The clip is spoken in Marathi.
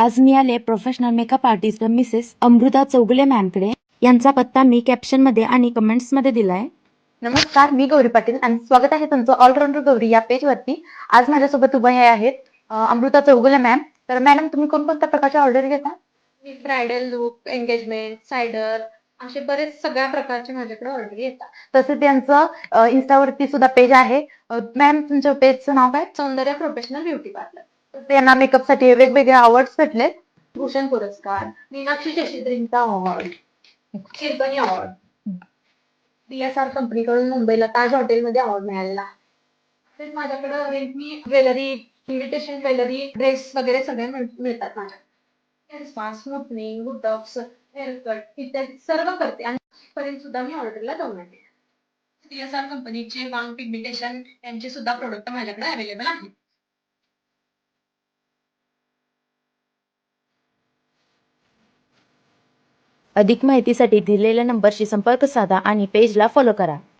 आज मी आले professional makeup artist Mrs Amruta Chougule मॅमकडे. यांचा पत्ता मी कॅप्शन मध्ये आणि कमेंट्स मध्ये दिलाय. नमस्कार, मी गौरी पाटील आणि स्वागत आहे तुमचं ऑलराऊंडर गौरी या पेज वरती. आज माझ्यासोबत उभे आहेत अमृता चौगुले मॅम. तर मॅडम, तुम्ही कोणकोणत्या प्रकारच्या ऑर्डर घेता? मी ब्रायडल लुक, एंगेजमेंट, सायडर असे बरेच सगळ्या प्रकारचे माझ्याकडे ऑर्डर येतात. तसे त्यांचं इन्स्टावरती सुद्धा पेज आहे. मॅम, तुमच्या पेजचं नाव काय? सौंदर्य प्रोफेशनल ब्युटी पार्लर. त्यांना मेकअप साठी वेगवेगळे अवॉर्ड्स भेटले. भूषण पुरस्कार, मीनाक्षी शशीद्रींचा अवॉर्ड, किरकणी अवॉर्ड, DSR कंपनीकडून मुंबईला ताज हॉटेलमध्ये अवॉर्ड मिळालेला. तसेच माझ्याकडे मी ज्वेलरी, इन्व्हिटेशन ज्वेलरी, ड्रेस वगैरे सगळे मिळतात माझ्याकडे. Hair spa, smoothening, botox, haircut इत्यादी सर्व करते आणि पर्यंत सुद्धा मी ऑर्डरला जाऊन येते. DSR कंपनीचे वांग पिगमेंटेशन यांचे सुद्धा प्रोडक्ट माझ्याकडे अवेलेबल आहेत. अधिक माहितीसाठी दिलेल्या नंबरशी संपर्क साधा आणि पेजला फॉलो करा.